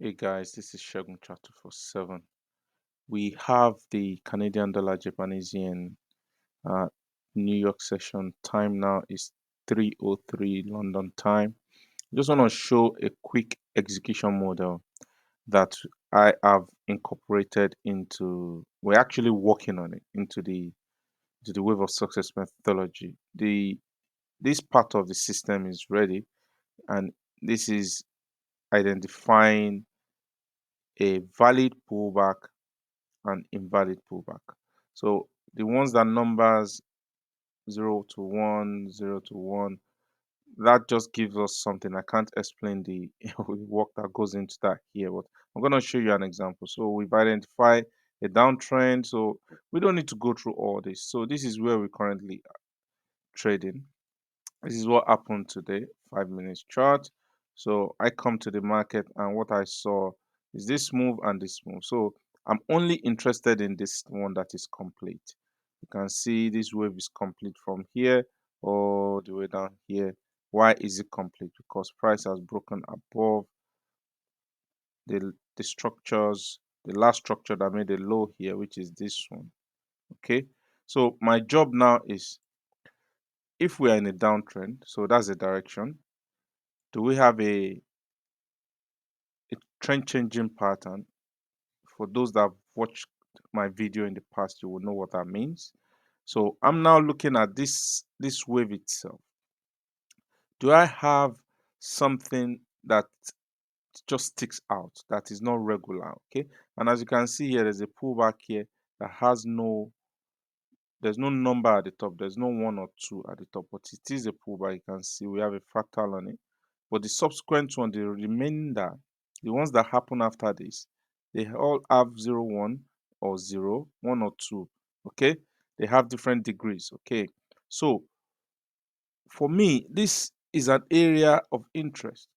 Hey guys, this is Charts247. We have the Canadian dollar Japanese yen uh, New York session. Time now is 3:03 London time. Just want to show a quick execution model that I have incorporated into. We're actually working on it into the wave of success methodology. This part of the system is ready, and this is identifying a valid pullback and invalid pullback. So the ones that numbers 0 to 1, 0 to 1, that just gives us something. I can't explain the work that goes into that here, but I'm going to show you an example. So we've identified a downtrend. So we don't need to go through all this. So this is where we currently are trading. This is what happened today, 5 minutes chart. So I come to the market and what I saw is this move and this move. So I'm only interested in this one that is complete. You can see this wave is complete from here all the way down here. Why is it complete? Because price has broken above the structures, the last structure that made a low here, which is this one. Okay. So my job now is, if we are in a downtrend, so that's the direction. Do we have a trend changing pattern? For those that have watched my video in the past, you will know what that means. So I'm now looking at this wave itself. Do I have something that just sticks out, that is not regular? Okay, and as you can see here, there's a pullback here that has there's no number at the top, there's no 1 or 2 at the top, but it is a pullback. You can see we have a fractal on it. But the subsequent one, the remainder, the ones that happen after this, they all have 0, 1 or 0, 1 or 2. Okay, they have different degrees. Okay, so for me, this is an area of interest.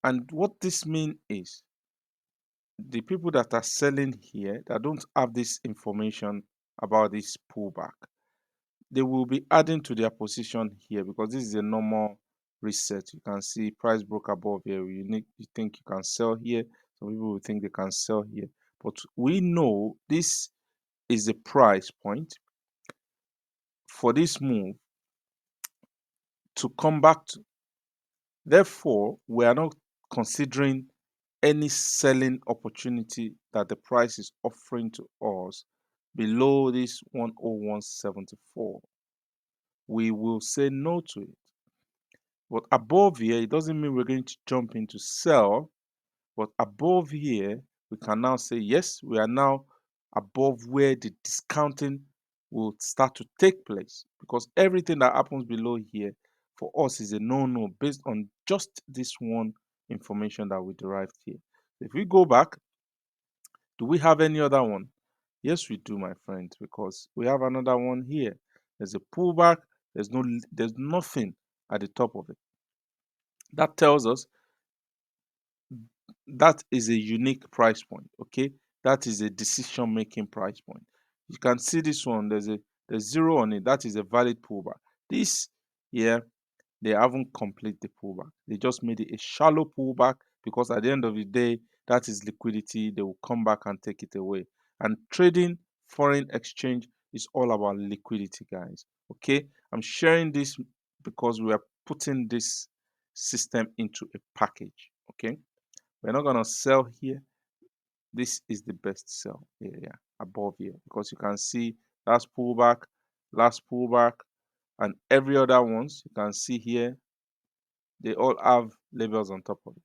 And what this means is the people that are selling here that don't have this information about this pullback, they will be adding to their position here because this is a normal reset. You can see price broke above here. You think you can sell here. Some people will think they can sell here, but we know this is the price point for this move to come back to. Therefore, we are not considering any selling opportunity that the price is offering to us below this 101.74. We will say no to it. But above here, it doesn't mean we're going to jump into sell. But above here, we can now say, yes, we are now above where the discounting will start to take place. Because everything that happens below here for us is a no-no based on just this one information that we derived here. If we go back, do we have any other one? Yes, we do, my friends, because we have another one here. There's a pullback. There's nothing at the top of it. That tells us that is a unique price point. Okay, that is a decision making price point. You can see this one, there's 0 on it. That is a valid pullback. This here, they haven't completed the pullback, they just made it a shallow pullback, because at the end of the day, that is liquidity. They will come back and take it away. And trading foreign exchange is all about liquidity, guys. Okay, I'm sharing this because we are putting this system into a package. Okay, we're not going to sell here. This is the best sell area above here, because you can see last pullback, and every other ones you can see here, they all have labels on top of it.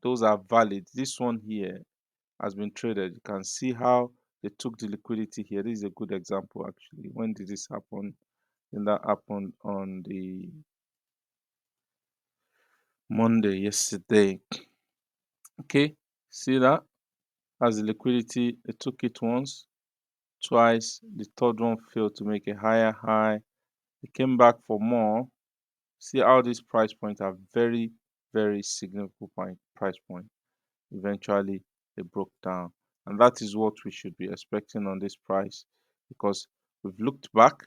Those are valid. This one here has been traded. You can see how they took the liquidity here. This is a good example actually. When did this happen? And that happened on the Monday, yesterday. Okay, see that? As the liquidity, they took it once, twice. The third one failed to make a higher high. They came back for more. See how these price points are very, very significant price point. Eventually, they broke down. And that is what we should be expecting on this price, because we've looked back.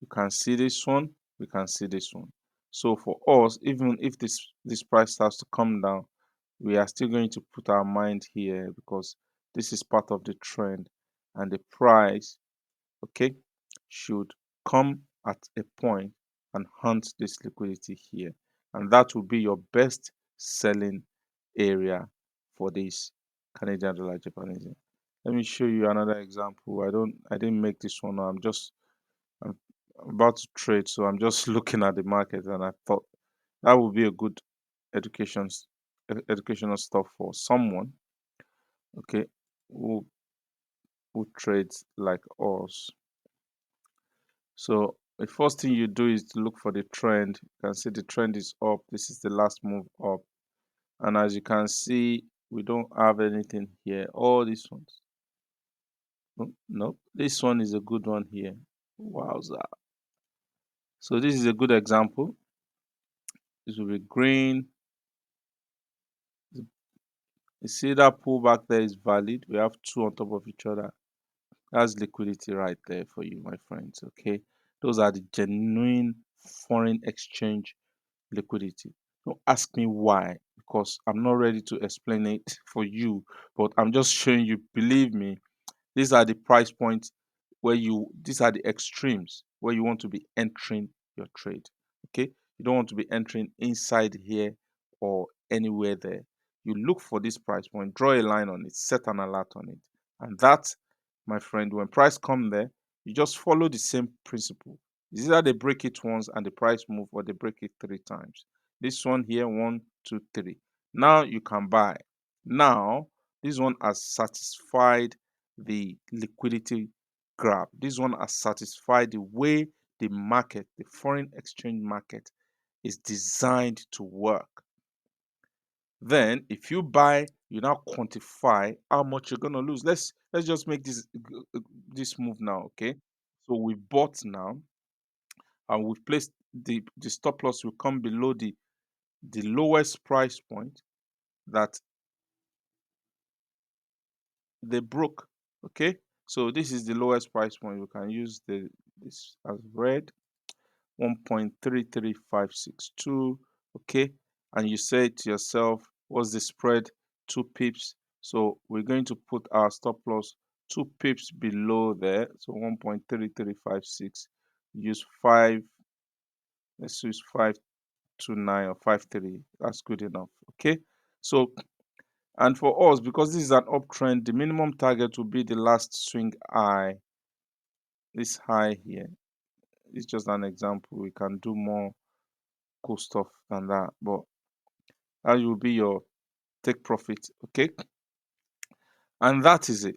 You can see this one. We can see this one. So for us, even if this price starts to come down, we are still going to put our mind here because this is part of the trend, and the price, okay, should come at a point and hunt this liquidity here, and that will be your best selling area for this Canadian dollar Japanese yen. Let me show you another example. I didn't make this one. I'm about to trade, so I'm just looking at the market, and I thought that would be a good education educational stuff for someone, okay, who trades like us. So the first thing you do is to look for the trend. You can see the trend is up. This is the last move up, and as you can see, we don't have anything here. All these ones, nope, this one is a good one here. Wowza. So this is a good example. This will be green. You see that pullback there is valid. We have two on top of each other. That's liquidity right there for you, my friends. Okay, those are the genuine foreign exchange liquidity. Don't ask me why, because I'm not ready to explain it for you, but I'm just showing you. Believe me, these are the price points these are the extremes where you want to be entering your trade. Okay, you don't want to be entering inside here or anywhere there. You look for this price point, draw a line on it, set an alert on it, and that, my friend, when price come there, you just follow the same principle. It's either they break it once and the price move, or they break it 3 times. This one here, 1 2 3. Now you can buy. Now this one has satisfied the liquidity grab. This one has satisfied the way the market, the foreign exchange market, is designed to work. Then if you buy, you now quantify how much you're gonna lose. Let's just make this move now, okay? So we bought now, and we've placed the stop loss will come below the lowest price point that they broke. Okay, so this is the lowest price point. You can use this as red, 1.33562. Okay, and you say to yourself, what's the spread? 2 pips. So we're going to put our stop loss 2 pips below there, so 1.3356. Use 5. Let's use 529 or 53. That's good enough. Okay, so, and for us, because this is an uptrend, the minimum target will be the last swing high, this high here. It's just an example. We can do more cool stuff than that, but that will be your take profit. Okay, and that is it.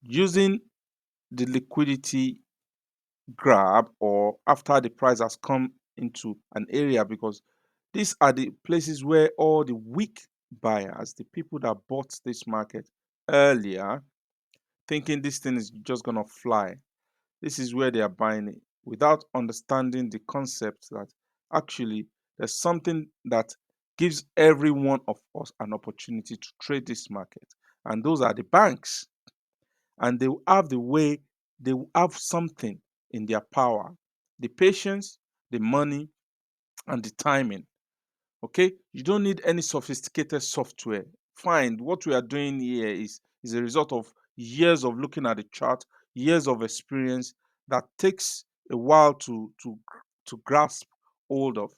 Using the liquidity grab, or after the price has come into an area, because these are the places where all the weak buyers, the people that bought this market earlier, thinking this thing is just gonna fly, this is where they are buying it without understanding the concept that actually there's something that gives every one of us an opportunity to trade this market, and those are the banks. And they will have the way, they will have something in their power, the patience, the money, and the timing. Okay, you don't need any sophisticated software. Fine, what we are doing here is a result of years of looking at the chart, years of experience that takes a while to grasp hold of.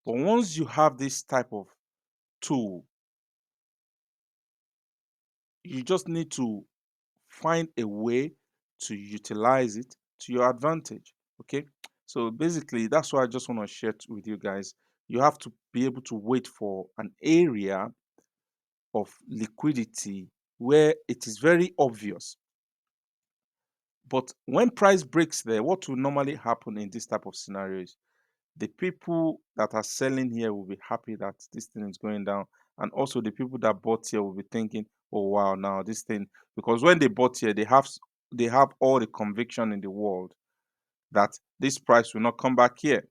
But once you have this type of tool, you just need to find a way to utilize it to your advantage. Okay, so basically that's what I just want to share with you guys. You have to be able to wait for an area of liquidity where it is very obvious. But when price breaks there, what will normally happen in this type of scenarios? The people that are selling here will be happy that this thing is going down, and also the people that bought here will be thinking, oh wow, now this thing, because when they bought here, they have all the conviction in the world that this price will not come back here,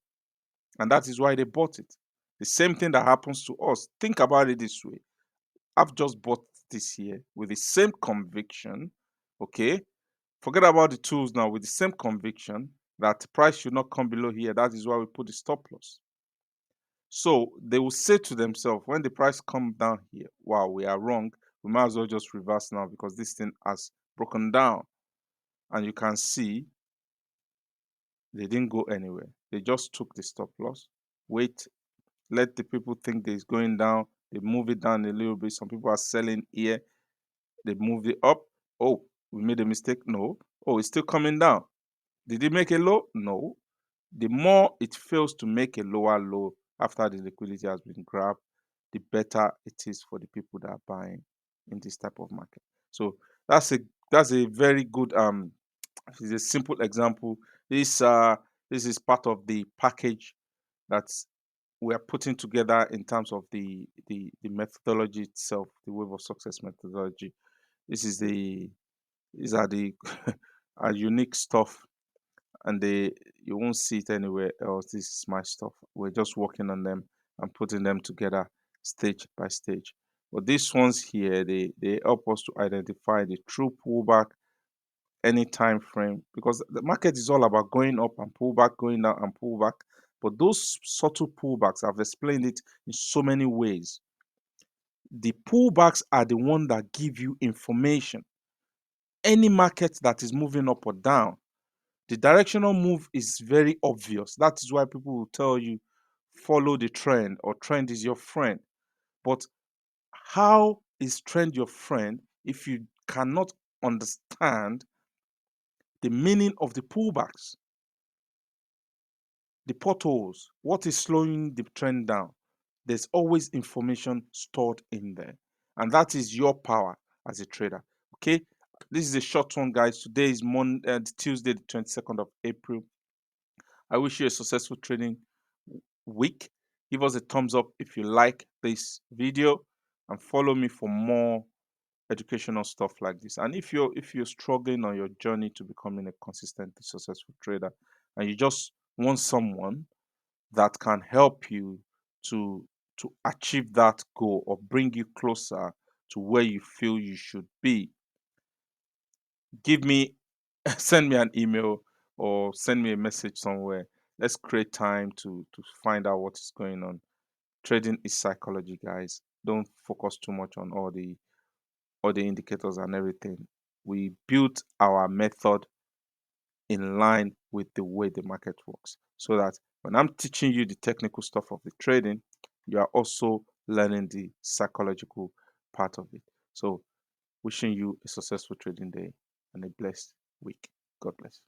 and that is why they bought it. The same thing that happens to us. Think about it this way: I've just bought this here with the same conviction. Okay, forget about the tools now. With the same conviction that the price should not come below here, that is why we put the stop loss. So they will say to themselves, when the price come down here, wow, we are wrong. We might as well just reverse now because this thing has broken down. And you can see they didn't go anywhere. They just took the stop loss. Wait, let the people think that it's going down. They move it down a little bit. Some people are selling here. They moved it up. Oh, we made a mistake. No. Oh, it's still coming down. Did it make a low? No. The more it fails to make a lower low after the liquidity has been grabbed, the better it is for the people that are buying in this type of market. So that's a very good it's a simple example. This is part of the package that we are putting together in terms of the methodology itself, the wave of success methodology. This is the these are the unique stuff, and you won't see it anywhere else. This is my stuff. We're just working on them and putting them together stage by stage. But these ones here, they help us to identify the true pullback any time frame, because the market is all about going up and pull back, going down and pull back. But those subtle pullbacks, I've explained it in so many ways. The pullbacks are the one that give you information. Any market that is moving up or down, the directional move is very obvious. That is why people will tell you follow the trend, or trend is your friend. But how is trend your friend if you cannot understand the meaning of the pullbacks, the potholes? What is slowing the trend down? There's always information stored in there, and that is your power as a trader. Okay, this is a short one, guys. Today is Tuesday, the 22nd of April. I wish you a successful trading week. Give us a thumbs up if you like this video, and follow me for more educational stuff like this. And if you're struggling on your journey to becoming a consistently successful trader, and you just want someone that can help you to achieve that goal, or bring you closer to where you feel you should be, give me send me an email or send me a message somewhere. Let's create time to find out what is going on. Trading is psychology, guys. Don't focus too much on all the indicators and everything. We built our method in line with the way the market works, so that when I'm teaching you the technical stuff of the trading, you are also learning the psychological part of it. So wishing you a successful trading day and a blessed week. God bless.